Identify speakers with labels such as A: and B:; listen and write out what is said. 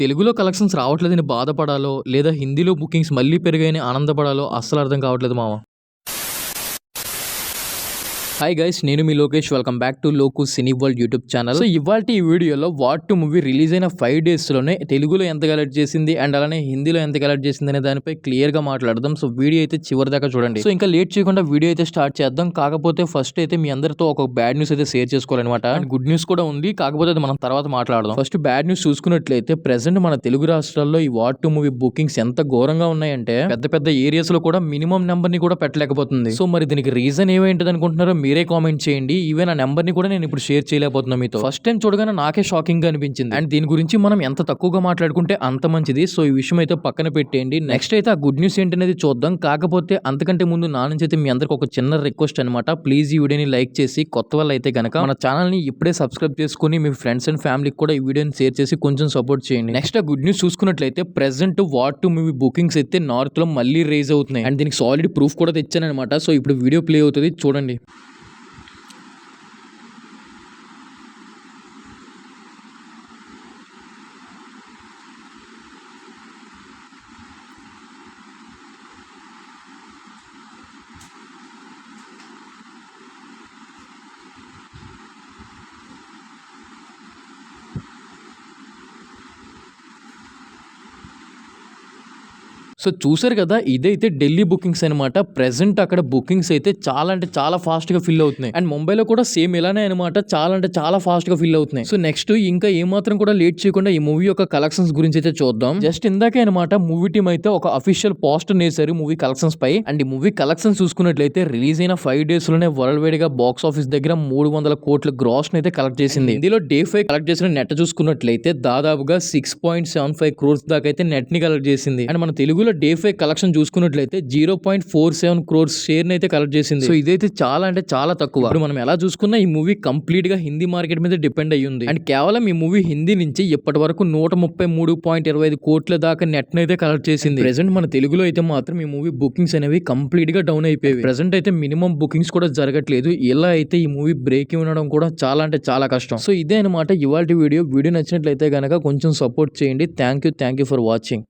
A: తెలుగులో కలెక్షన్స్ రావట్లేదని బాధపడాలో, లేదా హిందీలో బుకింగ్స్ మళ్ళీ పెరిగాయని ఆనందపడాలో అస్సలు అర్థం కావట్లేదు మామ. హాయ్ గైస్, నేను మీ Lokesh. Welcome back to Loku cine world YouTube channel. So ఇవాల్టి ఈ వీడియోలో వార్ 2 మూవీ రిలీజ్ అయిన 5 days లోనే తెలుగులో ఎంత కలెక్ట్ చేసింది అండ్ అలానే హిందీలో ఎంత కలెక్ట్ చేసింది అనే దానిపై క్లియర్ గా మాట్లాడదాం. సో వీడియో అయితే చివరి దాకా చూడండి. సో ఇంకా లేట్ చేయకుండా వీడియో అయితే స్టార్ట్ చేద్దాం. కాకపోతే ఫస్ట్ అయితే మీ అందరితో ఒక బ్యాడ్ న్యూస్ అయితే షేర్ చేసుకోవాలన్నమాట. అండ్ గుడ్ న్యూస్ కూడా ఉంది, కాకపోతే అది మనం తర్వాత మాట్లాడదాం. ఫస్ట్ బ్యాడ్ న్యూస్ చూసుకున్నట్లయితే ప్రెసెంట్ మన తెలుగు రాష్ట్రాల్లో ఈ వార్ 2 మూవీ బుకింగ్స్ ఎంత ఘోరంగా ఉన్నాయంటే పెద్ద పెద్ద ఏరియాస్ లో కూడా మినిమం నెంబర్ ని కూడా పెట్టలేకపోతుంది. సో మరి దీనికి రీజన్ ఏమేంటిది అనుకుంటున్నారో మీరే కామెంట్ చేయండి. ఈవెన్ ఆ నెంబర్ ని కూడా నేను ఇప్పుడు షేర్ చేయలేకపోతున్నా మీతో. ఫస్ట్ టైం చూడగానే నాకే షాకింగ్ గా అనిపించింది. అండ్ దీని గురించి మనం ఎంత తక్కువగా మాట్లాడుకుంటే అంత మంచిది. సో ఈ విషయం అయితే పక్కన పెట్టేయండి. నెక్స్ట్ అయితే ఆ గుడ్ న్యూస్ ఏంటనేది చూద్దాం. కాకపోతే అంతకంటే ముందు నా నుంచి అయితే మీ అందరికి ఒక చిన్న రిక్వెస్ట్ అనమాట. ప్లీజ్ ఈ వీడియోని లైక్ చేసి కొత్త వాళ్ళు అయితే గనక మన ఛానల్ ని ఇప్పుడే సబ్స్క్రైబ్ చేసుకుని మీ ఫ్రెండ్స్ అండ్ ఫ్యామిలీకి కూడా ఈ వీడియోని షేర్ చేసి కొంచెం సపోర్ట్ చేయండి. నెక్స్ట్ ఆ గుడ్ న్యూస్ చూసుకున్నట్లయితే ప్రెసెంట్ వార్ 2 మూవీ బుకింగ్స్ అయితే నార్త్ లో మళ్ళీ రేజ్ అవుతున్నాయి. అండ్ దీనికి సాలిడ్ ప్రూఫ్ కూడా తెచ్చాను అనమాట. సో ఇప్పుడు వీడియో ప్లే అవుతుంది, చూడండి. సో చూసారు కదా, ఇదైతే ఢిల్లీ బుకింగ్స్ అనమాట. ప్రెసెంట్ అక్కడ బుకింగ్స్ అయితే చాలా అంటే చాలా ఫాస్ట్ గా ఫిల్ అవుతున్నాయి. అండ్ ముంబైలో కూడా సేమ్ ఇలానే అనమాట, చాలా అంటే చాలా ఫాస్ట్ గా ఫిల్ అవుతున్నాయి. సో నెక్స్ట్ ఇంకా ఏమాత్రం కూడా లేట్ చేయకుండా ఈ మూవీ యొక్క కలెక్షన్స్ గురించి అయితే చూద్దాం. జస్ట్ ఇందాకే అనమాట మూవీ టీమ్ అయితే ఒక అఫీషియల్ పోస్టర్ వేశారు మూవీ కలెక్షన్స్ పై. అండ్ ఈ మూవీ కలెక్షన్స్ చూసుకున్నట్లయితే రిలీజ్ అయిన 5 days లోనే వరల్డ్ వైడ్ గా బాక్స్ ఆఫీస్ దగ్గర 300 కోట్ల గ్రాస్ అయితే కలెక్ట్ చేసింది. ఇందులో డే 5 కలెక్ట్ చేసిన నెట్ చూసుకున్నట్లయితే దాదాపుగా 6.75 crores దాకా అయితే నెట్ ని కలెక్ట్ చేసింది. అండ్ మన తెలుగులో డే 5 కలెక్షన్ చూసుకున్నట్లయితే 0.47 crores షేర్ అయితే కలెక్ట్ చేసింది. సో ఇదైతే చాలా అంటే చాలా తక్కువ. ఇప్పుడు మనం ఎలా చూసుకున్నా ఈ మూవీ కంప్లీట్ గా హిందీ మార్కెట్ మీద డిపెండ్ అయ్యి ఉంది. అండ్ కేవలం ఈ మూవీ హిందీ నుంచి ఇప్పటి వరకు 133.25 కోట్ల దాకా నెట్ అయితే కలెక్ట్ చేసింది. ప్రెసెంట్ మన తెలుగులో అయితే మాత్రం ఈ మూవీ బుకింగ్స్ అనేవి కంప్లీట్ గా డౌన్ అయిపోయాయి. ప్రెసెంట్ అయితే మినిమం బుకింగ్స్ కూడా జరగట్లేదు. ఇలా అయితే ఈ మూవీ బ్రేక్ ఉండడం కూడా చాలా అంటే చాలా కష్టం. సో ఇదే అనమాట ఇవాల్టి వీడియో. వీడియో నచ్చినట్లయితే గనక కొంచెం సపోర్ట్ చేయండి. Thank you for watching.